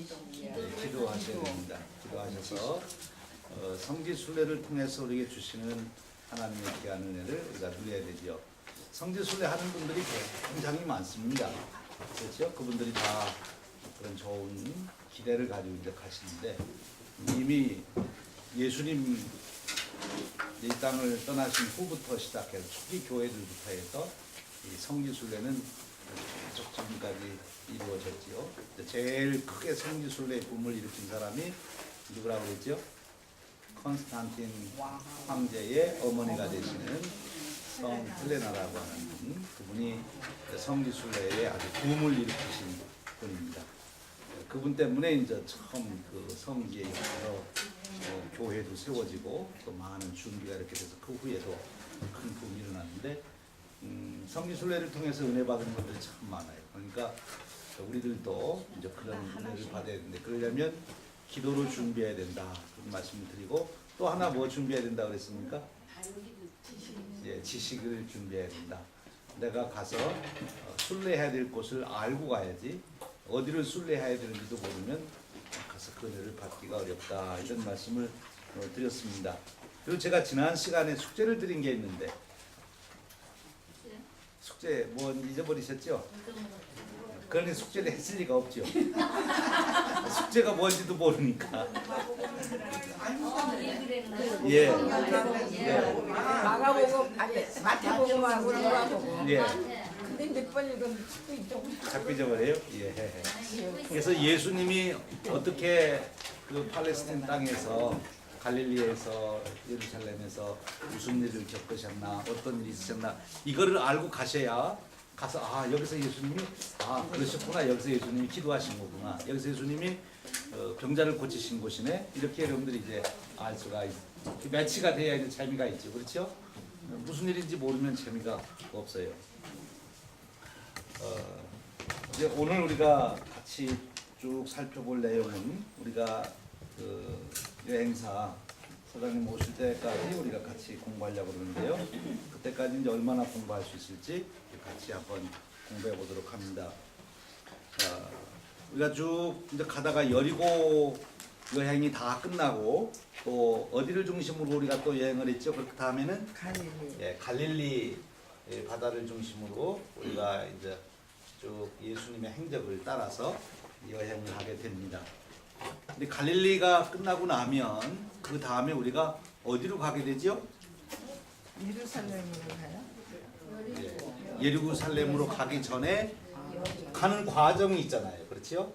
기도하셔야 됩니다. 기도하셔서 성지 순례를 통해서 우리에게 주시는 하나님의 귀한 은혜를 우리가 누려야 되죠. 성지 순례 하는 분들이 굉장히 많습니다. 그렇죠? 그분들이 다 그런 좋은 기대를 가지고 이제 가시는데 이미 예수님 이 땅을 떠나신 후부터 시작해서 초기 교회들부터 해서 이 성지 순례는 계속 지금까지 이루어졌지요. 제일 크게 성지 순례의 붐을 일으킨 사람이 누구라고 했죠? 컨스탄틴 황제의 어머니가 되시는 성 헬레나라고 하는 분, 그분이 성지 순례에 아주 붐을 일으키신 분입니다. 그분 때문에 이제 처음 그 성지에 있어서 교회도 세워지고 또 많은 준비가 이렇게 돼서 그 후에도 큰 붐이 일어났는데 성지 순례를 통해서 은혜 받은 분들이 참 많아요. 그러니까 우리들도 이제 그런 은혜를 받아야 되는데 그러려면 기도를 준비해야 된다 그런 말씀을 드리고 또 하나 뭐 준비해야 된다 그랬습니까? 예, 지식을 준비해야 된다. 내가 가서 순례해야 될 곳을 알고 가야지 어디를 순례해야 되는지도 모르면 가서 그 은혜를 받기가 어렵다 이런 말씀을 드렸습니다. 그리고 제가 지난 시간에 숙제를 드린 게 있는데 숙제 뭐 잊어버리셨죠? 그러니 숙제를 했을 리가 없죠. 숙제가 뭔지도 모르니까. 예. 마가복음 아니 마태복음하고 누가복음. 예. 근데 몇 번 읽으면 자꾸 잊어버려요. 예. 그래서 예수님이 어떻게 그 팔레스타인 땅에서 갈릴리에서 예루살렘에서 무슨 일을 겪으셨나 어떤 일이 있으셨나 이거를 알고 가셔야 가서 아 여기서 예수님이 아 그러셨구나 여기서 예수님이 기도하신 거구나 여기서 예수님이 병자를 고치신 곳이네 이렇게 여러분들이 이제 알 수가 매치가 돼야 이제 재미가 있죠. 그렇죠? 무슨 일인지 모르면 재미가 없어요. 이제 오늘 우리가 같이 쭉 살펴볼 내용은 우리가 그 여행사 사장님 오실 때까지 우리가 같이 공부하려고 그러는데요. 그때까지 이제 얼마나 공부할 수 있을지 같이 한번 공부해 보도록 합니다. 우리가 쭉 이제 가다가 여리고 여행이 다 끝나고 또 어디를 중심으로 우리가 또 여행을 했죠. 그 다음에는 갈릴리 바다를 중심으로 우리가 이제 쭉 예수님의 행적을 따라서 여행을 하게 됩니다. 근데 갈릴리가 끝나고 나면 그 다음에 우리가 어디로 가게 되죠? 예루살렘으로 가요? 예루살렘으로 가기 전에 가는 과정이 있잖아요. 그렇죠?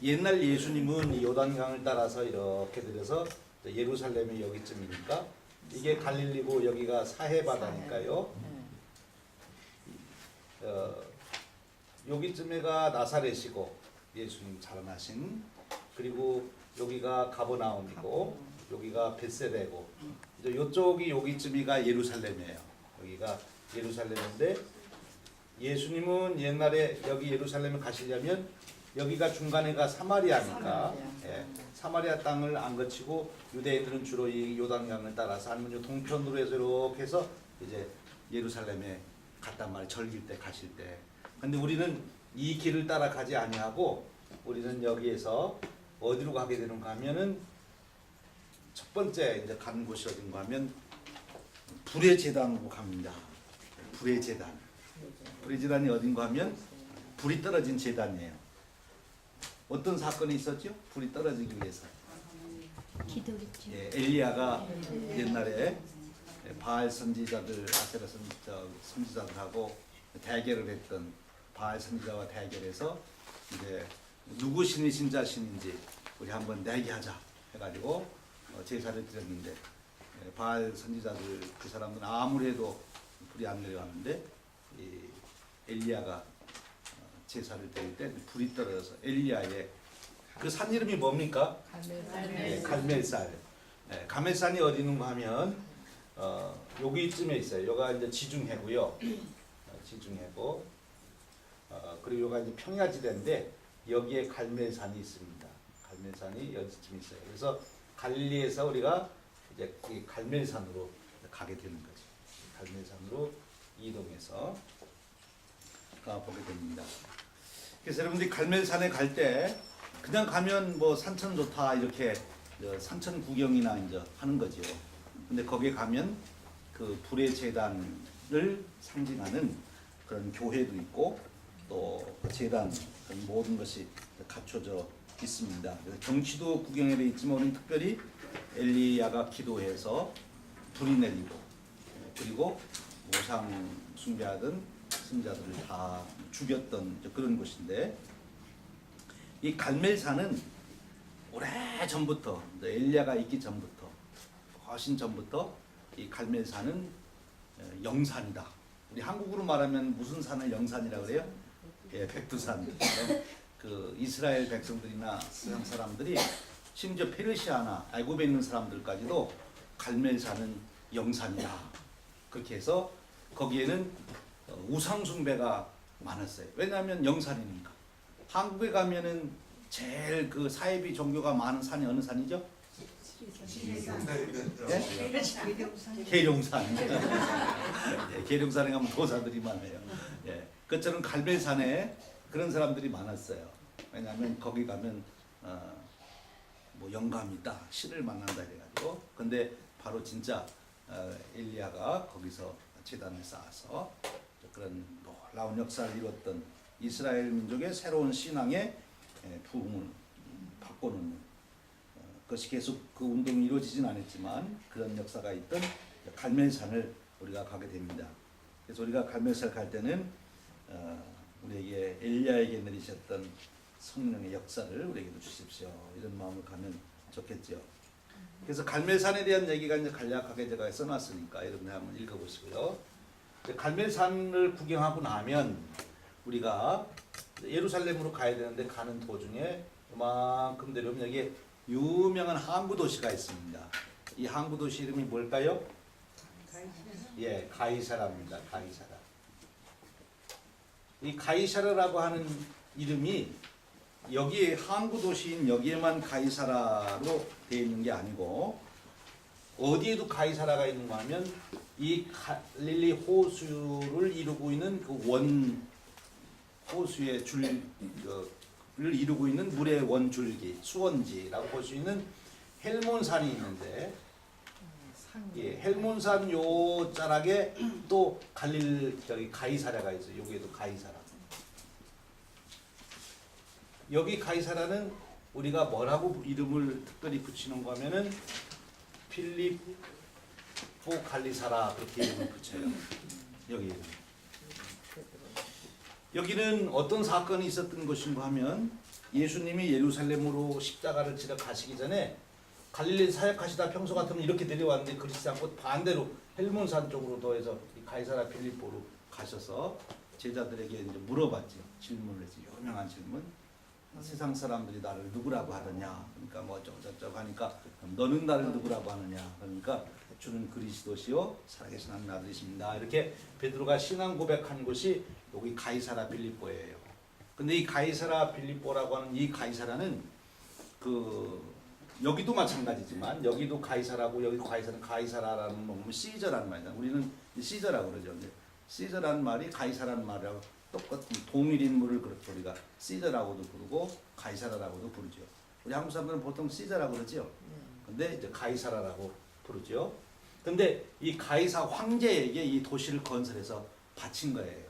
옛날 예수님은 요단강을 따라서 이렇게 들여서 예루살렘이 여기쯤이니까 이게 갈릴리고 여기가 사해바다니까요. 여기쯤에가 나사렛이고 예수님 자라나신 그리고 여기가 가버나움이고 여기가 벳세다고 이제 이쪽이 여기쯤이가 예루살렘이에요. 여기가 예루살렘인데 예수님은 옛날에 여기 예루살렘에 가시려면 여기가 중간에가 사마리아니까 사마리아 땅을 안 거치고 유대인들은 주로 이 요단강을 따라서 아니면 동편으로 해서 이렇게 해서 이제 예루살렘에 갔단 말이에요. 절길 때 가실 때. 근데 우리는 이 길을 따라 가지 아니하고 우리는 여기에서 어디로 가게 되는가 하면은 첫 번째 이제 가는 곳이 어딘가 하면 불의 제단으로 갑니다. 불의 제단. 불의 제단이 어딘가 하면 불이 떨어진 제단이에요. 어떤 사건이 있었죠? 불이 떨어지기 위해서. 기도했죠. 엘리야가 옛날에 바알 선지자들 아세라 선지자들하고 대결을 했던 바알 선지자와 대결해서 이제 누구 신이 진짜 신인지 우리 한번 내기하자 해가지고 제사를 드렸는데 바알 선지자들 그 사람들은 아무리 해도 불이 안 내려왔는데 엘리야가 제사를 드릴 때 불이 떨어져서 엘리야의 그 산 이름이 뭡니까? 갈멜산. 갈멜산이 어디 있는가 하면 여기쯤에 있어요. 여기가 이제 지중해고요. 지중해고 그리고 여기가 이제 평야지대인데 여기에 갈멜산이 있습니다. 갈멜산이 여기쯤 있어요. 그래서 갈릴리에서 우리가 이제 이 갈멜산으로 가게 되는 거죠. 갈멜산으로 이동해서 가보게 됩니다. 그래서 여러분들이 갈멜산에 갈 때 그냥 가면 뭐 산천 좋다 이렇게 산천 구경이나 이제 하는 거죠. 근데 거기에 가면 그 불의 제단을 상징하는 그런 교회도 있고 또 제단 그런 모든 것이 갖춰져 있습니다. 그래서 경치도 구경에 돼 있지만 우리는 특별히 엘리야가 기도해서 불이 내리고 그리고 우상 숭배하던 신자들을 다 죽였던 그런 곳인데 이 갈멜산은 오래 전부터 엘리야가 있기 전부터 훨씬 전부터 이 갈멜산은 영산이다. 우리 한국으로 말하면 무슨 산을 영산이라 그래요? 예, 백두산. 그 이스라엘 백성들이나 서양 사람들이 심지어 페르시아나 애굽에 있는 사람들까지도 갈멜산은 영산이다. 그렇게 해서 거기에는 우상 숭배가 많았어요. 왜냐하면 영산이니까. 한국에 가면은 제일 그 사이비 종교가 많은 산이 어느 산이죠? 예? 계룡산. 예, 계룡산에 가면 도사들이 많아요. 예, 그처럼 갈멜산에 그런 사람들이 많았어요. 왜냐하면 거기 가면 뭐 영감이 있다, 신을 만난다 이래가지고. 근데 바로 진짜 엘리야가 거기서 제단을 쌓아서 그런 놀라운 역사를 이뤘던 이스라엘 민족의 새로운 신앙의 부흥을 바꿔놓는 그것이 계속 그 운동이 이루어지진 않았지만 그런 역사가 있던 갈멜산을 우리가 가게 됩니다. 그래서 우리가 갈멜산 갈 때는 우리에게 엘리야에게 내리셨던 성령의 역사를 우리에게도 주십시오. 이런 마음을 가면 좋겠죠. 그래서 갈멜산에 대한 얘기가 이제 간략하게 제가 써놨으니까 여러분들 한번 읽어보시고요. 갈멜산을 구경하고 나면 우리가 예루살렘으로 가야 되는데 가는 도중에 이만큼 내려오면 여기에 유명한 항구 도시가 있습니다. 이 항구 도시 이름이 뭘까요? 예, 가이사라입니다. 가이사라. 이 가이사라라고 하는 이름이 여기에 항구 도시인 여기에만 가이사라로 되어 있는 게 아니고 어디에도 가이사라가 있는가 하면 이 갈릴리 호수를 이루고 있는 그 원 호수의 줄을 이루고 있는 물의 원줄기 수원지라고 볼 수 있는 헬몬산이 있는데 예, 헬몬산 요 자락에 또 저기 가이사라가 있어요. 여기에도 가이사라. 여기 가이사라는 우리가 뭐라고 이름을 특별히 붙이는 거 하면은 필리포 갈리사라 그렇게 이름을 붙여요. 여기는 어떤 사건이 있었던 것인가 하면 예수님이 예루살렘으로 십자가를 지러 가시기 전에 갈릴리 사역하시다 평소 같으면 이렇게 내려왔는데 그렇지 않고 반대로 헬몬산 쪽으로 더해서 가이사라 필리포로 가셔서 제자들에게 이제 물어봤죠. 질문을 했어요. 유명한 질문. 세상 사람들이 나를 누구라고 하느냐. 그러니까 뭐 어쩌고저쩌고 하니까 너는 나를 누구라고 하느냐. 그러니까 주는 그리스도시요 살아계신 하나님 아들이십니다. 이렇게 베드로가 신앙 고백한 곳이 여기 가이사라 빌립보예요. 근데 이 가이사라 빌립보라고 하는 이 가이사라는 여기도 마찬가지지만 여기도 가이사라고 여기 가이사라라는 뭐 시저라는 말이다. 우리는 시저라고 그러죠. 시저라는 말이 가이사라는 말이라고 똑같은 동일 인물을 그렇게 우리가 시저라고도 부르고 가이사라라고도 부르죠. 우리 한국 사람들은 보통 시저라고 그러죠. 근데 이제 가이사라라고 부르죠. 근데 이 가이사 황제에게 이 도시를 건설해서 바친 거예요.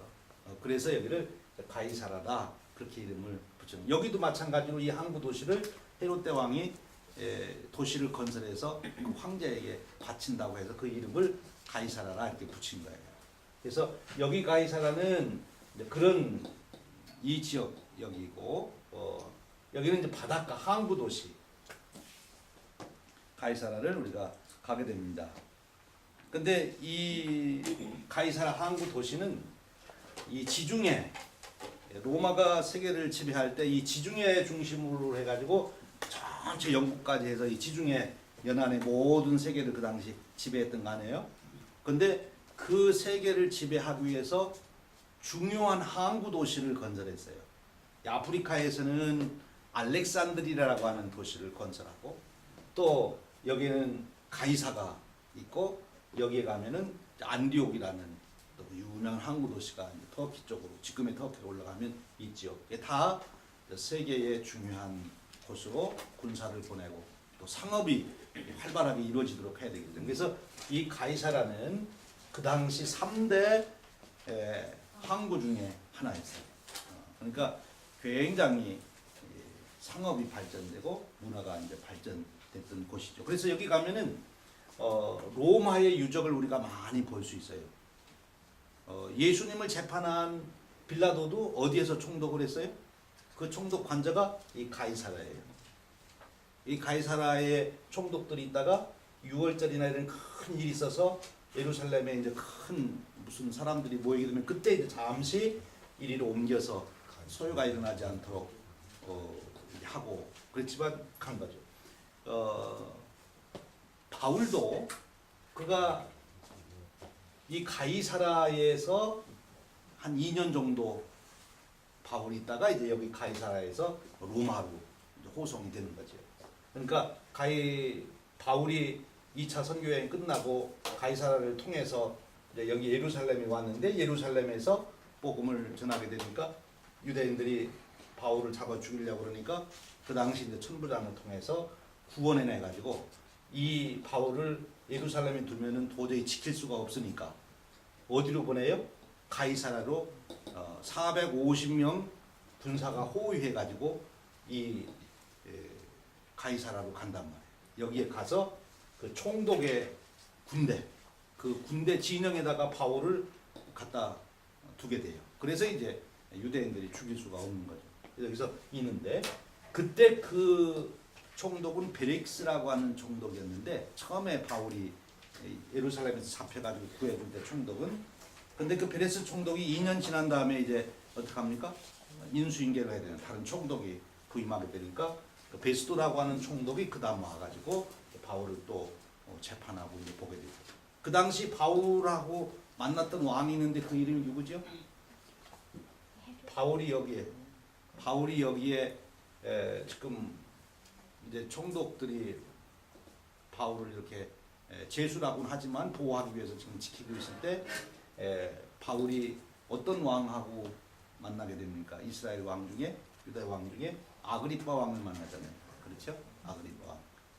그래서 여기를 가이사라다 그렇게 이름을 붙였죠. 여기도 마찬가지로 이 항구 도시를 헤롯 대왕이 도시를 건설해서 그 황제에게 바친다고 해서 그 이름을 가이사라라 이렇게 붙인 거예요. 그래서 여기 가이사라는 그런 이 지역 여기고 여기는 이제 바닷가 항구 도시 가이사라를 우리가 가게 됩니다. 근데 이 가이사라 항구 도시는 이 지중해 로마가 세계를 지배할 때 이 지중해 중심으로 해가지고 전체 영국까지 해서 이 지중해 연안의 모든 세계를 그 당시 지배했던 거 아니에요? 근데 그 세계를 지배하기 위해서 중요한 항구 도시를 건설했어요. 아프리카에서는 알렉산드리라라고 하는 도시를 건설하고 또 여기는 가이사가 있고 여기에 가면은 안디옥이라는 또 유명한 항구 도시가 터키 쪽으로 지금의 터키로 올라가면 있죠. 이게 다 세계의 중요한 곳으로 군사를 보내고 또 상업이 활발하게 이루어지도록 해야 되기 때문에 그래서 이 가이사라는 그 당시 3대 항구 중에 하나였어요. 그러니까 굉장히 상업이 발전되고 문화가 이제 발전됐던 곳이죠. 그래서 여기 가면은 로마의 유적을 우리가 많이 볼 수 있어요. 예수님을 재판한 빌라도도 어디에서 총독을 했어요? 그 총독 관저가 이 가이사라예요. 이 가이사라의 총독들이 있다가 6월절이나 이런 큰 일이 있어서 예루살렘에 이제 큰 무슨 사람들이 모이게 되면 그때 이제 잠시 이리로 옮겨서 소요가 일어나지 않도록 하고 그렇지만 간 거죠. 바울도 그가 이 가이사라에서 한 2년 정도 바울이 있다가 이제 여기 가이사라에서 로마로 호송이 되는 거죠. 그러니까 바울이 2차 선교 여행 끝나고 가이사라를 통해서 이제 여기 예루살렘에 왔는데 예루살렘에서 복음을 전하게 되니까 유대인들이 바울을 잡아 죽이려고 그러니까 그 당시 이제 천부장을 통해서 구원해내 가지고 이 바울을 예루살렘에 두면은 도저히 지킬 수가 없으니까 어디로 보내요? 가이사라로 450명 군사가 호위해 가지고 이 가이사라로 간단 말이에요. 여기에 가서 그 총독의 군대, 그 군대 진영에다가 바울을 갖다 두게 돼요. 그래서 이제 유대인들이 죽일 수가 없는 거죠. 여기서 있는데 그때 그 총독은 베릭스라고 하는 총독이었는데 처음에 바울이 예루살렘에서 잡혀가지고 구해줄 때 총독은 근데 그 베레스 총독이 2년 지난 다음에 이제 어떻게 합니까? 인수인계를 해야 되는 다른 총독이 부임하게 되니까 그 베스도라고 하는 총독이 그 다음 와가지고 바울을 또 재판하고 이제 보게 되죠. 그 당시 바울하고 만났던 왕이 있는데 그 이름이 누구죠? 바울이 여기에 지금 이제 총독들이 바울을 이렇게 제수라고는 하지만 보호하기 위해서 지금 지키고 있을 때 바울이 어떤 왕하고 만나게 됩니까? 이스라엘 왕 중에 유다 왕 중에 아그리파 왕을 만나잖아요. 그렇죠? 아그리파 왕.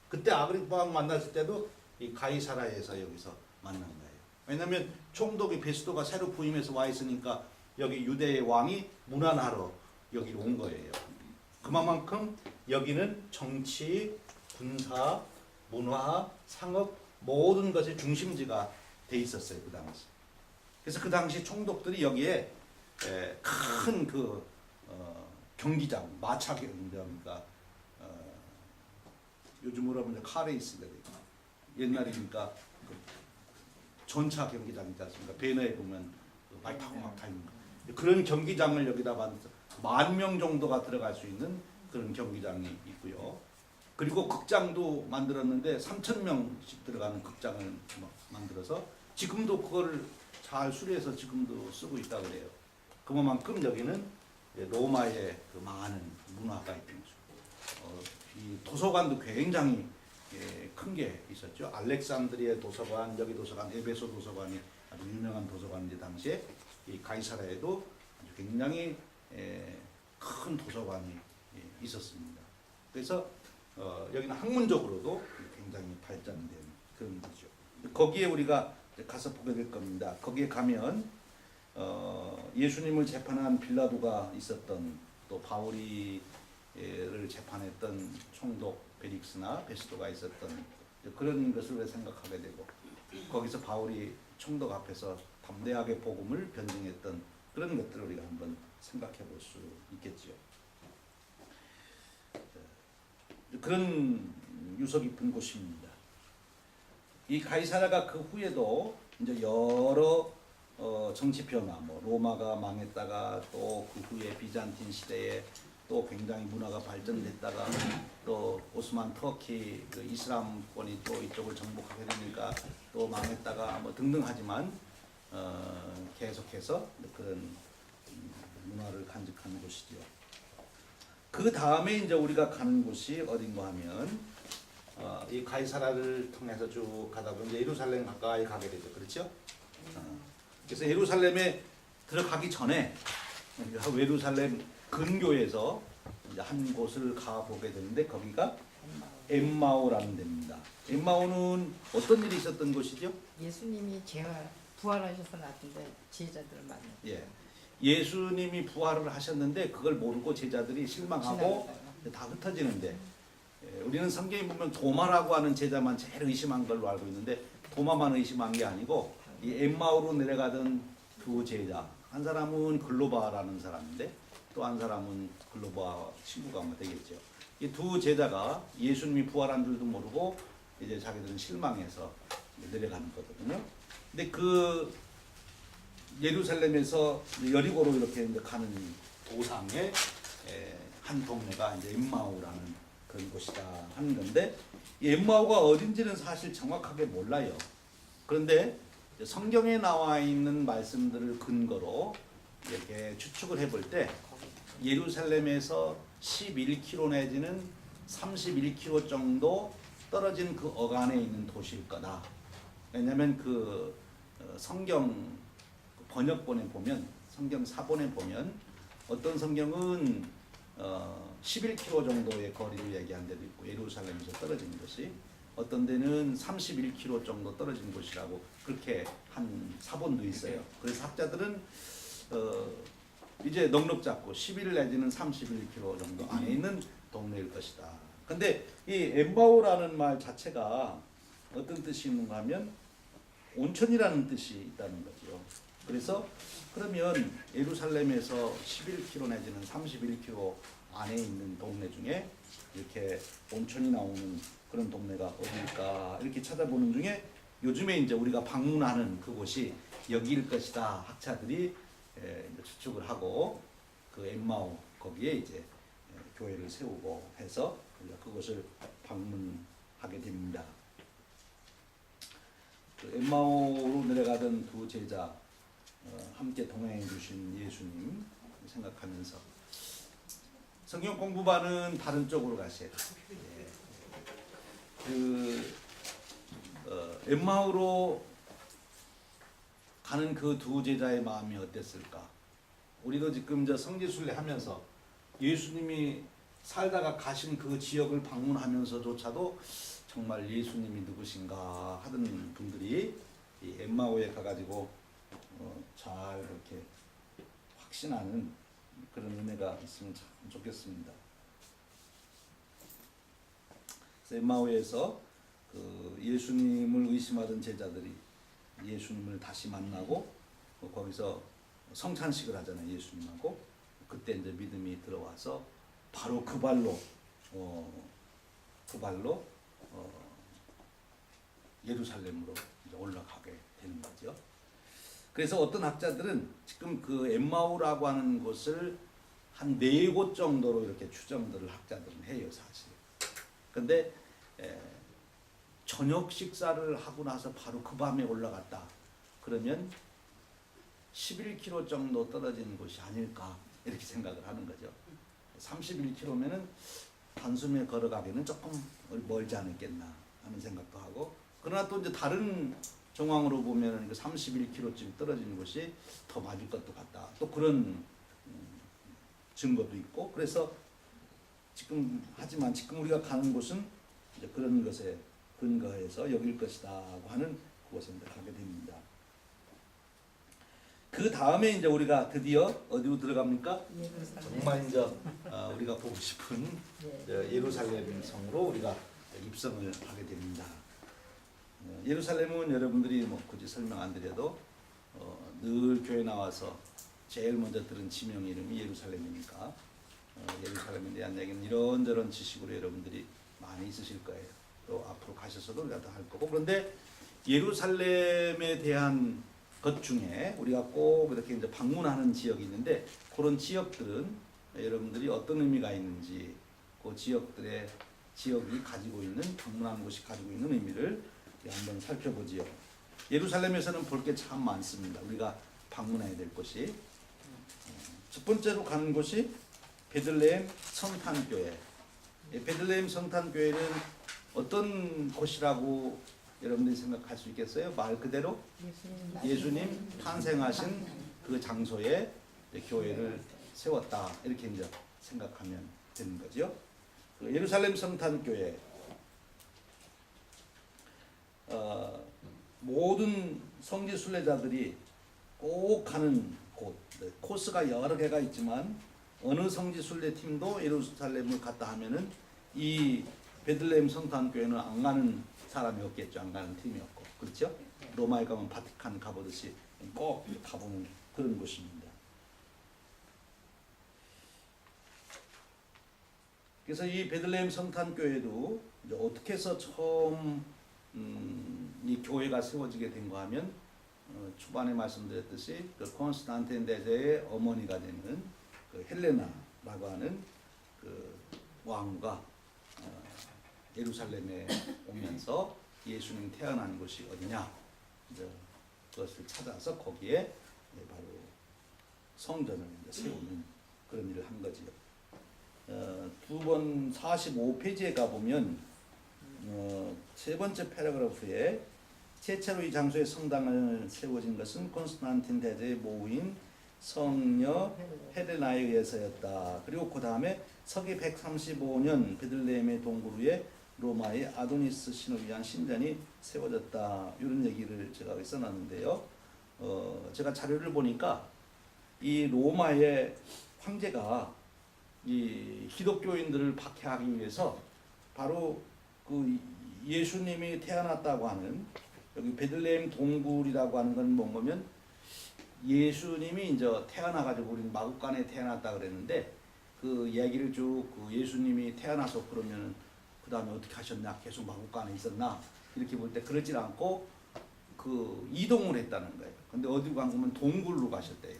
그때 아그리파 왕 만났을 때도 이 가이사라에서 여기서 만난 거예요. 왜냐하면 총독이 베스도가 새로 부임해서 와 있으니까 여기 유대의 왕이 문안하러 여기로 온 거예요. 그만큼 여기는 정치, 군사, 문화, 상업 모든 것의 중심지가 돼 있었어요. 그 당시. 그래서 그 당시 총독들이 여기에 큰 그 경기장, 마차 경기장이니까 요즘으로 하면 카레이스가 되고 옛날이니까 그 전차 경기장이지 않습니까? 배너에 보면 말 타고 막 타는 거. 그런 경기장을 여기다 만들어서 10,000명 정도가 들어갈 수 있는 그런 경기장이 있고요. 그리고 극장도 만들었는데 3,000명씩 들어가는 극장을 만들어서 지금도 그거를 잘 수리해서 지금도 쓰고 있다고 그래요. 그만큼 여기는 로마의 그 많은 문화가 있던 거죠. 이 도서관도 굉장히 큰 게 있었죠. 알렉산드리아 도서관, 여기 도서관, 에베소 도서관이 아주 유명한 도서관인데 당시에 이 가이사라에도 아주 굉장히 큰 도서관이 있었습니다. 그래서 여기는 학문적으로도 굉장히 발전된 그런 거죠. 거기에 우리가 가서 보게 될 겁니다. 거기에 가면 예수님을 재판한 빌라도가 있었던 또 바울이를 재판했던 총독 베릭스나 베스도가 있었던 그런 것을 생각하게 되고 거기서 바울이 총독 앞에서 담대하게 복음을 변증했던 그런 것들을 우리가 한번 생각해 볼 수 있겠죠. 그런 유서 깊은 곳입니다. 이 가이사라가 그 후에도 이제 여러 정치 변화, 뭐 로마가 망했다가 또 그 후에 비잔틴 시대에 또 굉장히 문화가 발전됐다가 또 오스만 터키 그 이슬람권이 또 이쪽을 정복하게 되니까 또 망했다가 뭐 등등 하지만 계속해서 그런 문화를 간직하는 곳이죠. 그 다음에 이제 우리가 가는 곳이 어딘가 하면 이 가이사라를 통해서 쭉 가다 보면 예루살렘 가까이 가게 되죠. 그렇죠? 그래서 예루살렘에 들어가기 전에 예루살렘 근교에서 이제 한 곳을 가보게 되는데 거기가 엠마오라는 데입니다. 엠마오는 어떤 일이 있었던 곳이죠? 예수님이 제가 부활하셔서 났는데 제자들을 만나. 예, 예수님이 부활을 하셨는데 그걸 모르고 제자들이 실망하고 다 흩어지는데, 우리는 성경에 보면 도마라고 하는 제자만 제일 의심한 걸로 알고 있는데 도마만 의심한 게 아니고 이 엠마오로 내려가던 두 제자, 한 사람은 글로바라는 사람인데 또 한 사람은 글로바 친구가 뭐 되겠죠. 이 두 제자가 예수님이 부활한 줄도 모르고 이제 자기들은 실망해서 내려가는 거거든요. 근데 그 예루살렘에서 여리고로 이렇게 이제 가는 도상에 한 동네가 이제 엠마오라는 그런 곳이다 하는 건데, 이 엠마오가 어딘지는 사실 정확하게 몰라요. 그런데 성경에 나와 있는 말씀들을 근거로 이렇게 추측을 해볼 때 예루살렘에서 11km 내지는 31km 정도 떨어진 그 어간에 있는 도시일 거다. 왜냐하면 그 성경 번역본에 보면, 성경 사본에 보면 어떤 성경은 11km 정도의 거리를 얘기한 데도 있고 예루살렘에서 떨어진 곳이, 어떤 데는 31km 정도 떨어진 곳이라고 그렇게 한 사본도 있어요. 그래서 학자들은 이제 넉넉 잡고 11 내지는 31km 정도 안에 있는 동네일 것이다. 근데 이 엠마오라는 말 자체가 어떤 뜻이 있는가 하면 온천이라는 뜻이 있다는 거죠. 그래서 그러면 예루살렘에서 11km 내지는 31km 안에 있는 동네 중에 이렇게 온천이 나오는 그런 동네가 어딜까 이렇게 찾아보는 중에 요즘에 이제 우리가 방문하는 그곳이 여기일 것이다 학자들이 이제 추측을 하고, 그 엠마오 거기에 이제 교회를 세우고 해서 우리가 그곳을 방문하게 됩니다. 그 엠마오로 내려가던 두 제자 함께 동행해 주신 예수님 생각하면서 성경 공부반은 다른 쪽으로 가세요. 엠마오로 가는 그 두 제자의 마음이 어땠을까? 우리도 지금 저 성지순례 하면서 예수님이 살다가 가신 그 지역을 방문하면서조차도 정말 예수님이 누구신가 하던 분들이 이 엠마오에 가가지고 잘 이렇게 확신하는 그런 은혜가 있으면 참 좋겠습니다. 그래서 엠마오에서 그 예수님을 의심하던 제자들이 예수님을 다시 만나고 거기서 성찬식을 하잖아요. 예수님하고. 그때 이제 믿음이 들어와서 바로 그 발로 예루살렘으로 이제 올라가게 되는 거죠. 그래서 어떤 학자들은 지금 그 엠마오라고 하는 곳을 한 4곳 정도로 이렇게 추정들을 학자들은 해요, 사실. 근데 저녁 식사를 하고 나서 바로 그 밤에 올라갔다. 그러면 11km 정도 떨어진 곳이 아닐까 이렇게 생각을 하는 거죠. 31km면은 단숨에 걸어가기는 조금 멀지 않겠나 하는 생각도 하고, 그러나 또 이제 다른 정황으로 보면은 31km쯤 떨어진 곳이 더 맞을 것도 같다. 또 그런 증거도 있고, 그래서 지금 우리가 가는 곳은 이제 그런 것에 근거해서 여길 것이다고 하는 그곳에 가게 됩니다. 그 다음에 이제 우리가 드디어 어디로 들어갑니까? 정말 이제 우리가 보고 싶은 예루살렘 성으로 우리가 입성을 하게 됩니다. 예루살렘은 여러분들이 뭐 굳이 설명 안 드려도 늘 교회 나와서 제일 먼저 들은 지명 이름이 예루살렘이니까 예루살렘에 대한 얘기는 이런저런 지식으로 여러분들이 많이 있으실 거예요. 또 앞으로 가셔서도 우리가 다 할 거고, 그런데 예루살렘에 대한 것 중에 우리가 꼭 이렇게 이제 방문하는 지역이 있는데, 그런 지역들은 여러분들이 어떤 의미가 있는지, 그 지역이 가지고 있는, 방문하는 곳이 가지고 있는 의미를 한번 살펴보지요. 예루살렘에서는 볼 게 참 많습니다. 우리가 방문해야 될 곳이. 첫 번째로 가는 곳이 베들레헴 성탄교회. 베들레헴 성탄교회는 어떤 곳이라고 여러분들이 생각할 수 있겠어요? 말 그대로 예수님 탄생하신 그 장소에 교회를 세웠다 이렇게 이제 생각하면 되는 거죠. 그 예루살렘 성탄교회 모든 성지 순례자들이 꼭 가는 곳, 코스가 여러 개가 있지만 어느 성지 순례팀도 예루살렘을 갔다 하면은 이 베들레헴 성탄교회는 안 가는 사람이 없겠죠. 안 가는 팀이 없고, 그렇죠? 로마에 가면 바티칸 가보듯이 꼭 가보는 그런 곳입니다. 그래서 이 베들레헴 성탄교회도 이제 어떻게 해서 처음 이 교회가 세워지게 된가 하면 초반에 말씀드렸듯이 그 콘스탄틴 대제의 어머니가 되는 그 헬레나라고 하는 그 왕과 예루살렘에 오면서 예수님 태어난 곳이 어디냐, 이제 그것을 찾아서 거기에 바로 성전을 이제 세우는 그런 일을 한 거지요. 두 번 45페이지에 가보면 세 번째 패러그래프에 최초로 이 장소에 성당을 세워진 것은 콘스탄틴 대제의 모인 성녀 헬레나에 의해서였다. 그리고 그 다음에 서기 135년 베들레헴의 동굴 위에 로마의 아도니스 신을 위한 신전이 세워졌다. 이런 얘기를 제가 여기 써놨는데요. 제가 자료를 보니까 이 로마의 황제가 이 기독교인들을 박해하기 위해서 바로 그 예수님이 태어났다고 하는 여기 베들레헴 동굴이라고 하는 건 뭔가면 예수님이 이제 태어나가지고 우리는 마구간에 태어났다 그랬는데 그 얘기를 쭉 그 예수님이 태어나서 그러면 그 다음에 어떻게 하셨나, 계속 마구간에 있었나 이렇게 볼 때 그러질 않고 그 이동을 했다는 거예요. 근데 어디 간 거면 동굴로 가셨대요.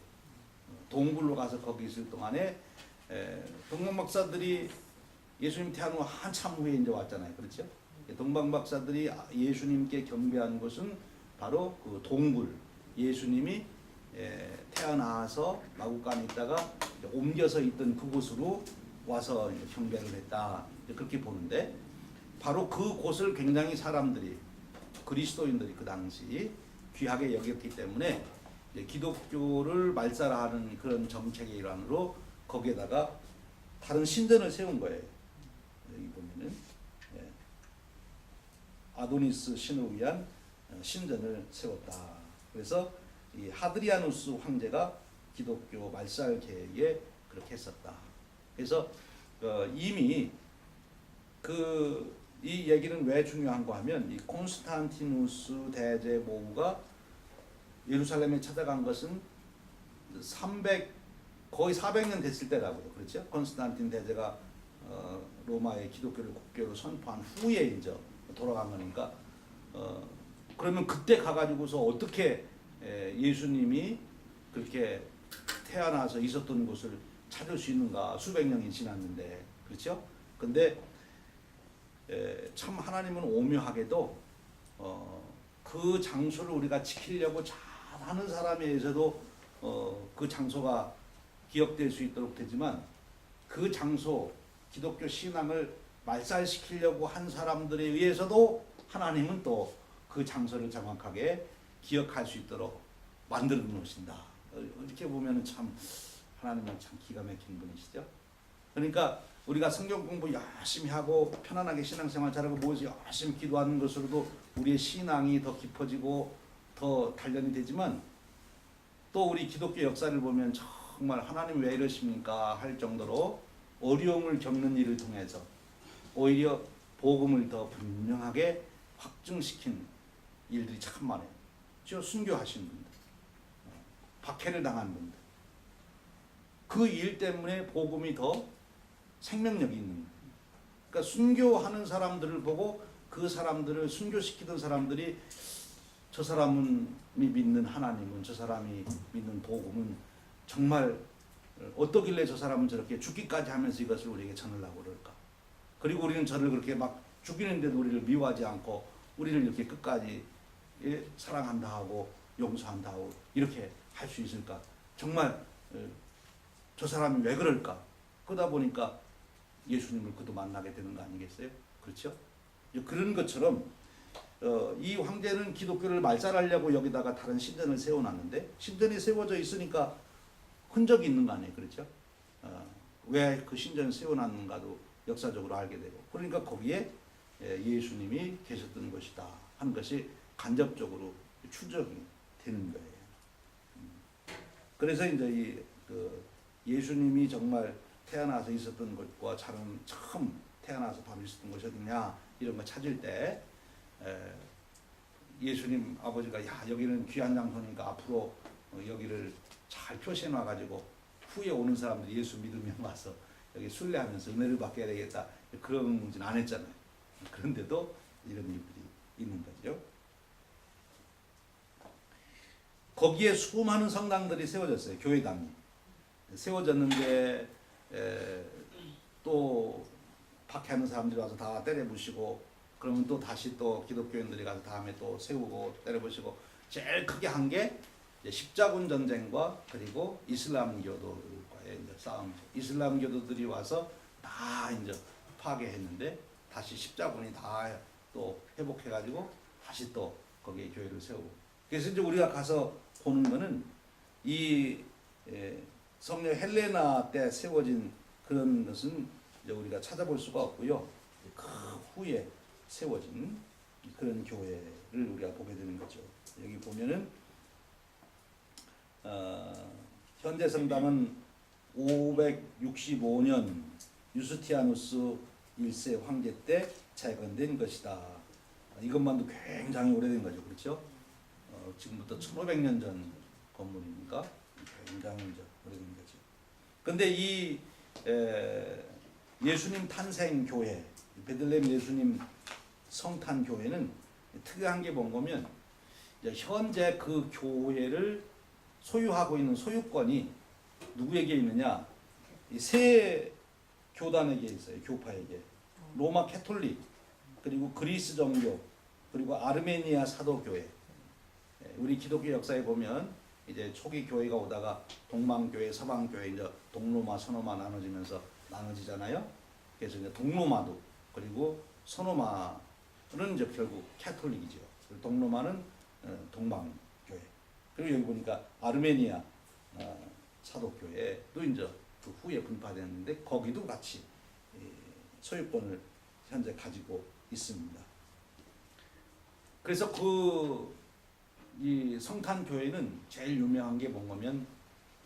동굴로 가서 거기 있을 동안에 동방 박사들이 예수님 태어나고 한참 후에 이제 왔잖아요. 그렇죠? 동방 박사들이 예수님께 경배한 곳은 바로 그 동굴, 예수님이 태어나서 마구간에 있다가 옮겨서 있던 그곳으로 와서 경배를 했다. 그렇게 보는데 바로 그 곳을 굉장히 사람들이, 그리스도인들이 그 당시 귀하게 여겼기 때문에 기독교를 말살하는 그런 정책의 일환으로 거기에다가 다른 신전을 세운 거예요. 여기 보면은 아도니스 신을 위한 신전을 세웠다. 그래서 이 하드리아누스 황제가 기독교 말살 계획에 그렇게 했었다. 그래서 이미 이 얘기는 왜 중요한가 하면 이 콘스탄티누스 대제 모후가 예루살렘에 찾아간 것은 거의 400년 됐을 때라고요. 그렇죠? 콘스탄틴 대제가 로마의 기독교를 국교로 선포한 후에 이제 돌아간 거니까 그러면 그때 가가지고서 어떻게 예수님이 그렇게 태어나서 있었던 곳을 찾을 수 있는가, 수백 년이 지났는데, 그렇죠? 근데 참 하나님은 오묘하게도 그 장소를 우리가 지키려고 잘하는 사람에 의해서도 그 장소가 기억될 수 있도록 되지만 그 장소, 기독교 신앙을 말살시키려고 한 사람들에 의해서도 하나님은 또 그 장소를 정확하게 기억할 수 있도록 만들어 놓으신다. 이렇게 보면 참 하나님은 참 기가 막힌 분이시죠. 그러니까 우리가 성경 공부 열심히 하고 편안하게 신앙생활 잘하고 모여서 열심히 기도하는 것으로도 우리의 신앙이 더 깊어지고 더 단련이 되지만 또 우리 기독교 역사를 보면 정말 하나님 왜 이러십니까 할 정도로 어려움을 겪는 일을 통해서 오히려 복음을 더 분명하게 확증시킨 일들이 참 많아요. 저 순교하신 분들, 박해를 당한 분들, 그 일 때문에 복음이 더 생명력이 있는 거예요. 그러니까 순교하는 사람들을 보고 그 사람들을 순교시키던 사람들이 저 사람이 믿는 하나님은, 저 사람이 믿는 복음은 정말 어떠길래 저 사람은 저렇게 죽기까지 하면서 이것을 우리에게 전하려고 그럴까. 그리고 우리는 저를 그렇게 막 죽이는데도 우리를 미워하지 않고 우리를 이렇게 끝까지 사랑한다 하고 용서한다 하고 이렇게 할 수 있을까. 정말 저 사람이 왜 그럴까. 그러다 보니까 예수님을 그도 만나게 되는 거 아니겠어요? 그렇죠? 그런 것처럼 이 황제는 기독교를 말살하려고 여기다가 다른 신전을 세워놨는데 신전이 세워져 있으니까 흔적이 있는 거 아니에요? 그렇죠? 왜 그 신전을 세워놨는가도 역사적으로 알게 되고 그러니까 거기에 예수님이 계셨던 것이다 하는 것이 간접적으로 추적이 되는 거예요. 그래서 이제 그 예수님이 정말 태어나서 있었던 것과 처음 태어나서 바로 있었던 것이 어디냐 이런 거 찾을 때 예수님 아버지가 야 여기는 귀한 장소니까 앞으로 여기를 잘 표시해 놔가지고 후에 오는 사람들이 예수 믿으면 와서 여기 순례하면서 은혜를 받게 되겠다 그런 짓은 안 했잖아요. 그런데도 이런 일들이 있는 거죠. 거기에 수많은 성당들이 세워졌어요. 교회당이 세워졌는데 또 박해하는 사람들이 와서 다 때려부시고 그러면 또 다시 또 기독교인들이 가서 다음에 또 세우고 때려부시고 제일 크게 한 게 십자군 전쟁과 그리고 이슬람교도들과의 이제 싸움. 이슬람교도들이 와서 다 이제 파괴했는데 다시 십자군이 다 또 회복해가지고 다시 또 거기에 교회를 세우고. 그래서 이제 우리가 가서 보는 거는 이 성령 헬레나 때 세워진 그런 것은 이제 우리가 찾아볼 수가 없고요. 그 후에 세워진 그런 교회를 우리가 보게 되는 거죠. 여기 보면은 현대 성당은 565년 유스티아누스 1세 황제 때 재건된 것이다. 이것만도 굉장히 오래된 거죠. 그렇죠? 지금부터 1500년 전 건물이니까 굉장히 오래된 거죠. 근데 이 예수님 탄생 교회, 베들레헴 예수님 성탄 교회는 특이한 게 뭔가면 현재 그 교회를 소유하고 있는 소유권이 누구에게 있느냐? 이 세 교단에게 있어요. 교파에게. 로마 캐톨릭, 그리고 그리스 정교, 그리고 아르메니아 사도교회. 우리 기독교 역사에 보면 이제 초기 교회가 오다가 동방교회, 서방교회, 이제 동로마, 서노마 나눠지잖아요. 그래서 이제 동로마도 그리고 서노마는 이제 결국 캐톨릭이죠. 동로마는 동방교회. 그리고 여기 보니까 아르메니아 사도교회도 이제 그 후에 분파됐는데 거기도 같이 소유권을 현재 가지고 있습니다. 그래서 이 성탄 교회는 제일 유명한 게 뭔가면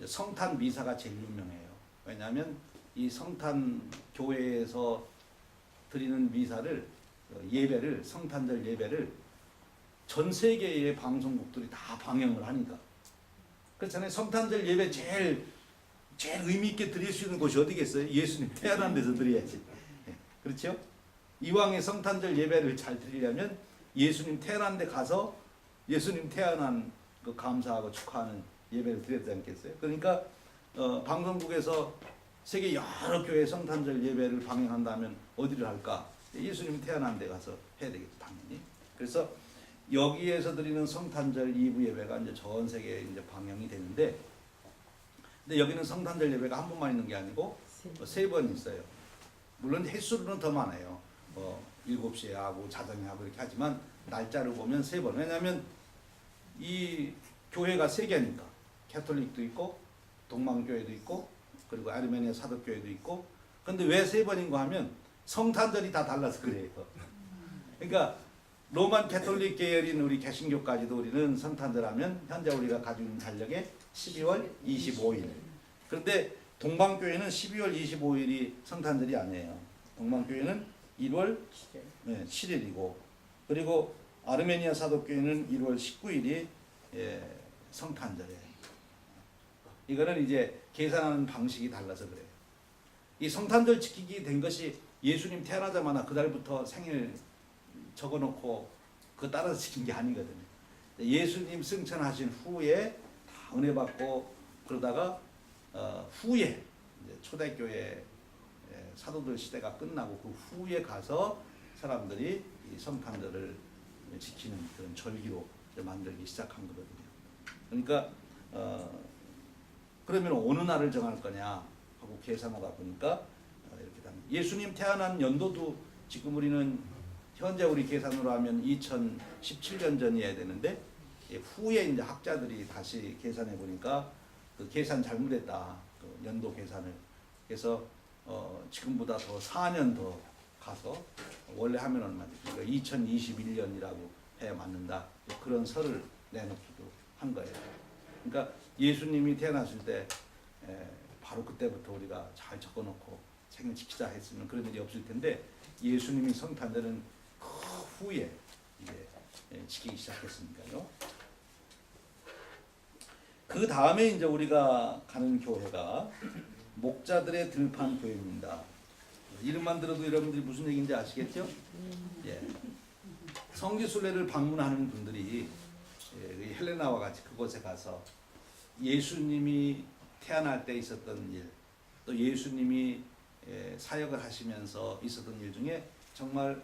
성탄 미사가 제일 유명해요. 왜냐하면 이 성탄 교회에서 드리는 미사를 예배를 성탄절 예배를 전 세계의 방송국들이 다 방영을 하니까 그렇잖아요. 성탄절 예배 제일 의미 있게 드릴 수 있는 곳이 어디겠어요? 예수님 태어난 데서 드려야지. 그렇죠? 이왕에 성탄절 예배를 잘 드리려면 예수님 태어난 데 가서 예수님 태어난 그 감사하고 축하하는 예배를 드려야 되지 않겠어요? 그러니까 방송국에서 세계 여러 교회 성탄절 예배를 방영한다면 어디를 할까? 예수님 태어난 데 가서 해야 되겠죠, 당연히. 그래서 여기에서 드리는 성탄절 2부 예배가 이제 전 세계에 이제 방영이 되는데, 근데 여기는 성탄절 예배가 한 번만 있는 게 아니고 세 번 있어요. 물론 횟수로는 더 많아요. 7시에 하고 자정에 하고 이렇게 하지만 날짜를 보면 세 번. 왜냐하면 이 교회가 세 개니까 캐톨릭도 있고 동방교회도 있고 그리고 아르메니아 사도교회도 있고. 근데 왜 세 번인가 하면 성탄절이 다 달라서 그래요. 그러니까 로만 캐톨릭 계열인 우리 개신교까지도 우리는 성탄절 하면 현재 우리가 가지고 있는 달력에 12월 25일. 그런데 동방교회는 12월 25일이 성탄절이 아니에요. 동방교회는 1월 7일이고 그리고 아르메니아 사도교회는 1월 19일이 성탄절이에요. 이거는 이제 계산하는 방식이 달라서 그래요. 이 성탄절 지키게 된 것이 예수님 태어나자마자 그달부터 생일 적어놓고 그 따라서 지킨 게 아니거든요. 예수님 승천하신 후에 다 은혜 받고 그러다가 후에 이제 초대교회 사도들 시대가 끝나고 그 후에 가서 사람들이 이 성탄절을 지키는 그런 절기로 만들기 시작한 거거든요. 그러니까 그러면 어느 날을 정할 거냐 하고 계산하다 보니까 이렇게 됩니다. 예수님 태어난 연도도 지금 우리는 현재 우리 계산으로 하면 2017년 전이어야 되는데 후에 이제 학자들이 다시 계산해 보니까 그 계산 잘못했다. 그 연도 계산을. 그래서 지금보다 더 4년 더 가서 원래 하면 얼마지? 그러니까 2021년이라고 해야 맞는다. 그런 설을 내놓기도 한 거예요. 그러니까 예수님이 태어났을 때 바로 그때부터 우리가 잘 적어놓고 생일 지키자 했으면 그런 일이 없을 텐데 예수님이 성탄절은 그 후에 이제 지키기 시작했으니까요. 그 다음에 이제 우리가 가는 교회가 목자들의 들판 교회입니다. 이름만 들어도 여러분들이 무슨 얘기인지 아시겠죠? 예. 성지순례를 방문하는 분들이 헬레나와 같이 그곳에 가서 예수님이 태어날 때 있었던 일, 또 예수님이 사역을 하시면서 있었던 일 중에 정말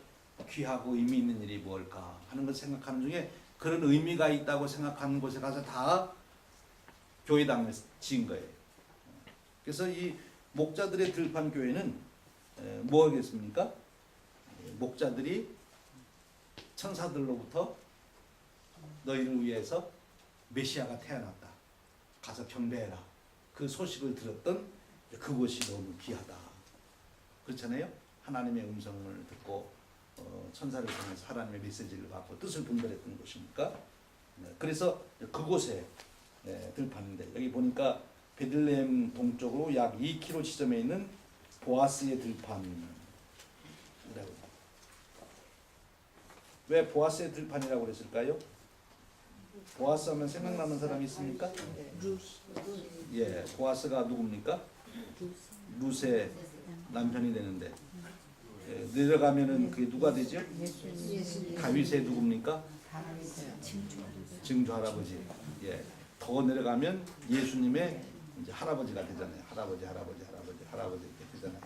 귀하고 의미 있는 일이 무엇일까 하는 걸 생각하는 중에 그런 의미가 있다고 생각하는 곳에 가서 다 교회당을 지은 거예요. 그래서 이 목자들의 들판 교회는 뭐 하겠습니까? 목자들이 천사들로부터 너희를 위해서 메시아가 태어났다. 가서 경배해라. 그 소식을 들었던 그곳이 너무 귀하다. 그렇잖아요? 하나님의 음성을 듣고 천사를 통해서 하나님의 메시지를 받고 뜻을 분별했던 곳이니까. 그래서 그곳에 들판인데 여기 보니까 베들레헴 동쪽으로 약 2km 지점에 있는 보아스의 들판이라고. 왜 보아스의 들판이라고 그랬을까요? 보아스 하면 생각나는 사람이 있습니까? 예, 보아스가 누굽니까? 룻의 남편이 되는데 내려가면은 그게 누가 되죠? 다윗의 누굽니까? 증조 할아버지. 예, 더 내려가면 예수님의 이제 할아버지가 되잖아요. 할아버지 이렇게 되잖아요.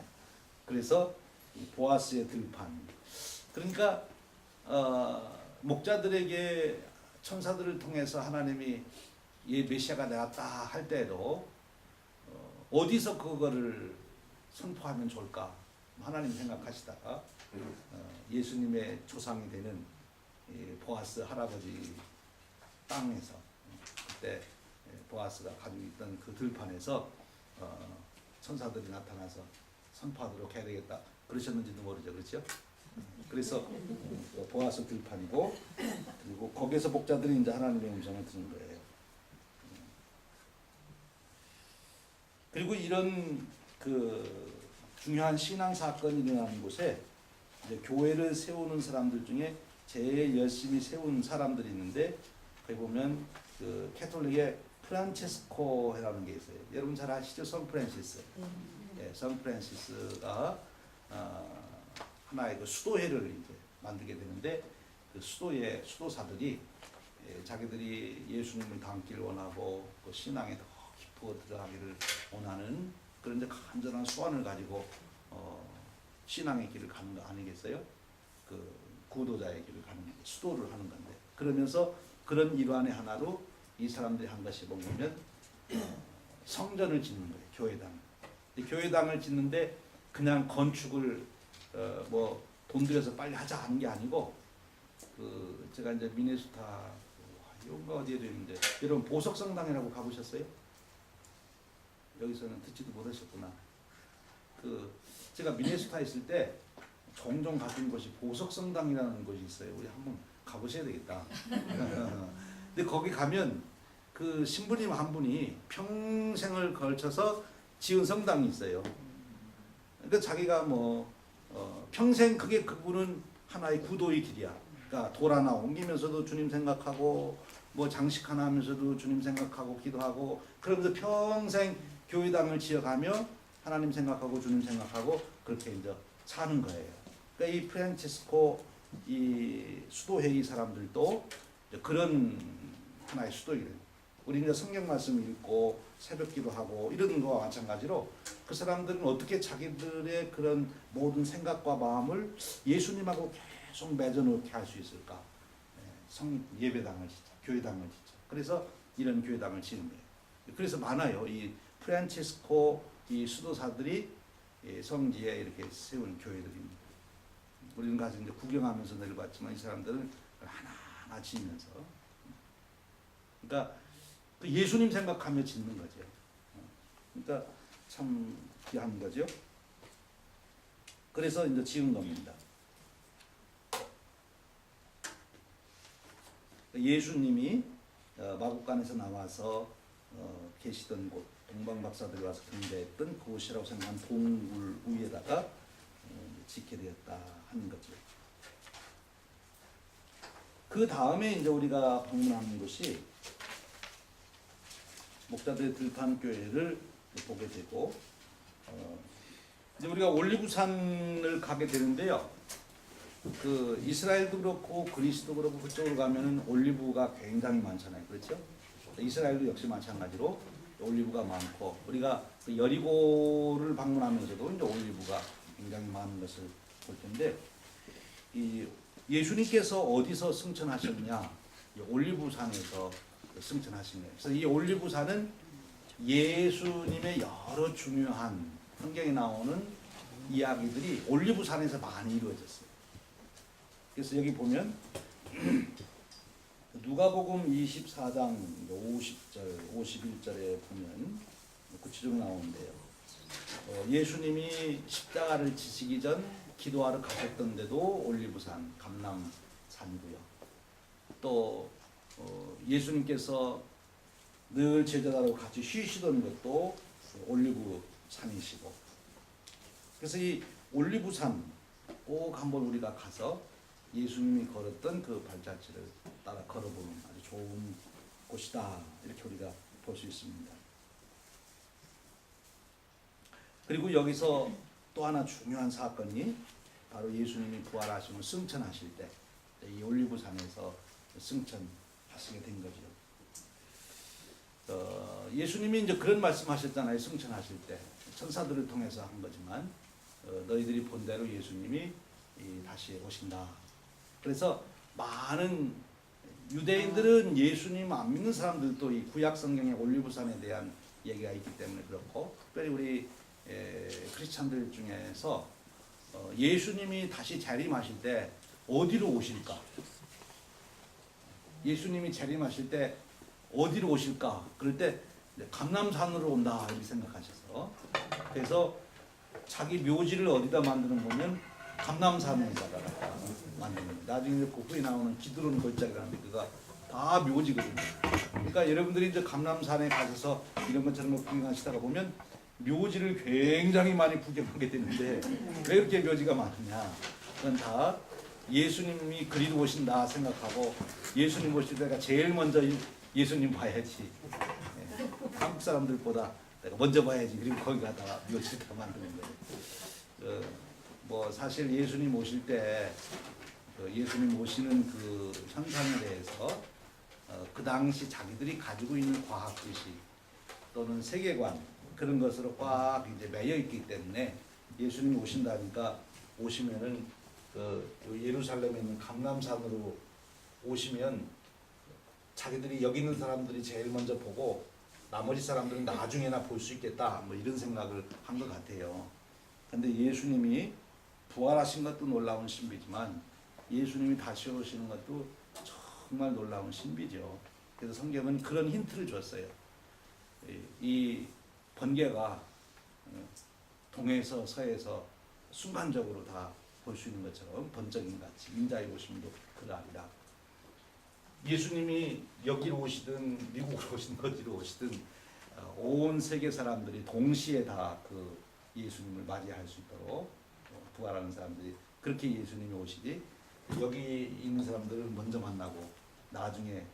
그래서 보아스의 들판. 그러니까 목자들에게 천사들을 통해서 하나님이 이 메시아가 나왔다 할 때도 어디서 그거를 선포하면 좋을까? 하나님 생각하시다가 예수님의 조상이 되는 보아스 할아버지 땅에서 그때 보아스가 가지고 있던 그 들판에서 천사들이 나타나서 선포하도록 해야 되겠다. 그러셨는지도 모르죠. 그렇죠? 그래서 보아스 들판이고 그리고 거기에서 목자들이 이제 하나님의 음성을 듣는 거예요. 그리고 이런 그 중요한 신앙 사건이 일어나는 곳에 이제 교회를 세우는 사람들 중에 제일 열심히 세운 사람들이 있는데 거기 보면 그 캐톨릭의 프란체스코라는 게 있어요. 여러분 잘 아시죠? 성 프란시스. 예, 성 프란시스가 하나의 그 수도회를 이제 만들게 되는데 그 수도의 수도사들이 자기들이 예수님을 닮기를 원하고 그 신앙에 더 깊어 들어가기를 원하는 그런 이제 간절한 소원을 가지고 신앙의 길을 가는 거 아니겠어요? 그 구도자의 길을 가는 게 수도를 하는 건데 그러면서 그런 일환의 하나로 이 사람들이 한 것이 뭐냐면 성전을 짓는 거예요. 교회당. 교회당을 짓는데 그냥 건축을 뭐 돈 들여서 빨리 하자 하는 게 아니고 그 제가 이제 미네소타 이런가 어디에도 있는데 여러분 보석성당이라고 가보셨어요? 여기서는 듣지도 못하셨구나. 그 제가 미네소타에 있을 때 종종 갔던 곳이 보석성당이라는 곳이 있어요. 우리 한번 가보셔야 되겠다. 근데 거기 가면 그 신부님 한 분이 평생을 걸쳐서 지은 성당이 있어요. 그러니까 자기가 뭐 평생 그게 그분은 하나의 구도의 길이야. 그러니까 돌 하나 옮기면서도 주님 생각하고 뭐 장식 하나 하면서도 주님 생각하고 기도하고 그러면서 평생 교회당을 지어가며 하나님 생각하고 주님 생각하고 그렇게 이제 사는 거예요. 그러니까 이 프란체스코 이 수도회의 사람들도 그런 하나의 수도이래요. 우리 이제 성경 말씀 읽고 새벽 기도하고 이런 거와 마찬가지로 그 사람들은 어떻게 자기들의 그런 모든 생각과 마음을 예수님하고 계속 맺어놓게 할 수 있을까? 예배당을 짓자, 교회당을 짓자. 그래서 이런 교회당을 지은 거예요. 그래서 많아요. 이 프란치스코 이 수도사들이 성지에 이렇게 세운 교회들입니다. 우리는 가서 이제 구경하면서 내려봤지만 이 사람들은 하나하나 지으면서 그러니까 예수님 생각하며 짓는 거죠. 그러니까 참 한 거죠. 그래서 이제 지은 겁니다. 예수님이 마국간에서 나와서 계시던 곳, 동방박사들이 와서 경배했던 그곳이라고 생각한 동굴 위에다가 짓게 되었다 하는 거죠. 그 다음에 이제 우리가 방문하는 곳이 목자들의 들판 교회를 보게 되고, 이제 우리가 올리브산을 가게 되는데요. 그 이스라엘도 그렇고 그리스도 그렇고 그쪽으로 가면은 올리브가 굉장히 많잖아요, 그렇죠? 이스라엘도 역시 마찬가지로 올리브가 많고, 우리가 그 여리고를 방문하면서도 이제 올리브가 굉장히 많은 것을 볼 텐데, 이 예수님께서 어디서 승천하셨냐? 이 올리브산에서 승천하신 거예요. 그래서 이 올리브산은 예수님의 여러 중요한 성경에 나오는 이야기들이 올리브산에서 많이 이루어졌어요. 그래서 여기 보면 누가복음 24장 50절, 51절에 보면 구체적으로 나오는데요. 예수님이 십자가를 지시기 전 기도하러 가셨던 데도 올리브산, 감람산이고요. 또 예수님께서 늘 제자들하고 같이 쉬시던 것도 올리브산이시고, 그래서 이 올리브산 꼭 한번 우리가 가서 예수님이 걸었던 그 발자취를 따라 걸어보는 아주 좋은 곳이다, 이렇게 우리가 볼 수 있습니다. 그리고 여기서 또 하나 중요한 사건이 바로 예수님이 부활하시고 승천하실 때 이 올리브산에서 승천하시게 된 거죠. 예수님이 이제 그런 말씀하셨잖아요. 승천하실 때 천사들을 통해서 한 거지만 너희들이 본 대로 예수님이 다시 오신다. 그래서 많은 유대인들은 예수님 안 믿는 사람들도 이 구약 성경의 올리브산에 대한 얘기가 있기 때문에 그렇고, 특별히 우리 크리스찬들 중에서 예수님이 다시 재림하실 때 어디로 오실까? 예수님이 재림하실 때 어디로 오실까? 그럴 때 감람산으로 온다 이렇게 생각하셔서, 그래서 자기 묘지를 어디다 만드는 거면 감람산에다가 만드는, 나중에 그 후에 나오는 기드론 골짜기라는데 그가 다 묘지거든요. 그러니까 여러분들이 이제 감람산에 가셔서 이런 것처럼 구경하시다가 보면 묘지를 굉장히 많이 구경하게 되는데, 왜 이렇게 묘지가 많느냐? 그건 다 예수님이 그리로 오신다 생각하고, 예수님 오실 때가 제일 먼저 예수님 봐야지, 한국 사람들보다 내가 먼저 봐야지, 그리고 거기 가다가 묘지를 다 만드는 거예요. 뭐 사실 예수님 오실 때 예수님 오시는 그 현상에 대해서 그 당시 자기들이 가지고 있는 과학 지식 또는 세계관, 그런 것으로 꽉 이제 매여 있기 때문에 예수님 오신다니까, 오시면은 예루살렘에 있는 감람산으로 오시면 자기들이 여기 있는 사람들이 제일 먼저 보고 나머지 사람들은 나중에나 볼 수 있겠다, 뭐 이런 생각을 한 것 같아요. 근데 예수님이 부활하신 것도 놀라운 신비지만 예수님이 다시 오시는 것도 정말 놀라운 신비죠. 그래서 성경은 그런 힌트를 줬어요. 이 번개가 동에서 서에서 순간적으로 다 볼 수 있는 것처럼 번쩍인 같이 인자의 오심도 그러하리라. 예수님이 여기로 오시든 미국으로 오시든 어디로 오시든 온 세계 사람들이 동시에 다 그 예수님을 맞이할 수 있도록 부활하는 사람들이 그렇게 예수님이 오시지, 여기 있는 사람들은 먼저 만나고 나중에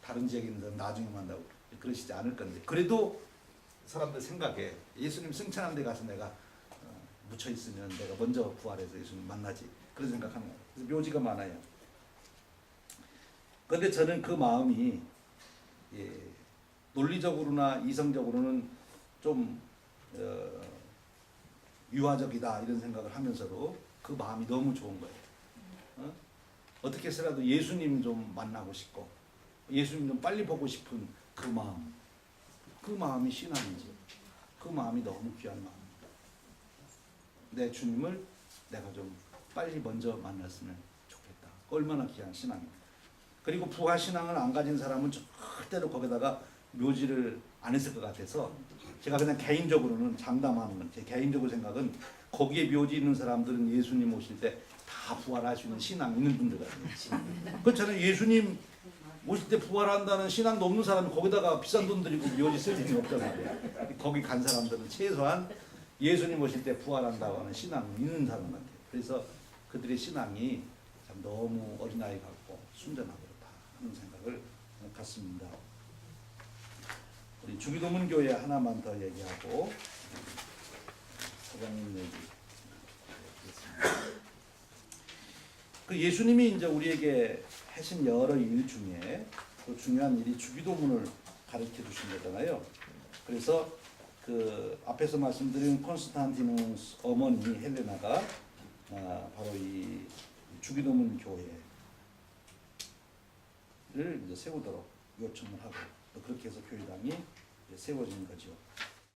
다른 지역에 있는 사람 나중에 만나고 그러시지 않을 건데, 그래도 사람들 생각에 예수님 승천한 데 가서 내가 묻혀 있으면 내가 먼저 부활해서 예수님 만나지, 그런 생각하는 거예요. 그래서 묘지가 많아요. 그런데 저는 그 마음이 논리적으로나 이성적으로는 좀 유화적이다 이런 생각을 하면서도 그 마음이 너무 좋은 거예요. 어떻게 해서라도 예수님 좀 만나고 싶고 예수님 좀 빨리 보고 싶은 그 마음, 그 마음이 신앙이지. 그 마음이 너무 귀한 마음입니다. 내 주님을 내가 좀 빨리 먼저 만났으면 좋겠다. 얼마나 귀한 신앙입니다. 그리고 부활신앙을 안 가진 사람은 절대로 거기다가 묘지를 안 했을 것 같아서 제가 그냥 개인적으로는 장담하는 건 제 개인적으로 생각은 거기에 묘지 있는 사람들은 예수님 오실 때 다 부활할 수 있는 신앙 있는 분들 같아요. 그렇잖아요. 예수님 오실 때 부활한다는 신앙도 없는 사람이 거기다가 비싼 돈 들이고 묘지 쓸 일이 없단 말이에요. 거기 간 사람들은 최소한 예수님 오실 때 부활한다고 하는 신앙 있는 사람 같아요. 그래서 그들의 신앙이 참 너무 어린아이 같고 순전하고 그렇다 하는 생각을 갖습니다. 우리 주기도문 교회 하나만 더 얘기하고 사장님 얘기 드리겠습니다. 그 예수님이 이제 우리에게 하신 여러 일 중에 또 중요한 일이 주기도문을 가르쳐 주신 거잖아요. 그래서 그 앞에서 말씀드린 콘스탄티누스 어머니 헬레나가 바로 이 주기도문 교회를 이제 세우도록 요청을 하고 또 그렇게 해서 교회당이 세워진 거죠.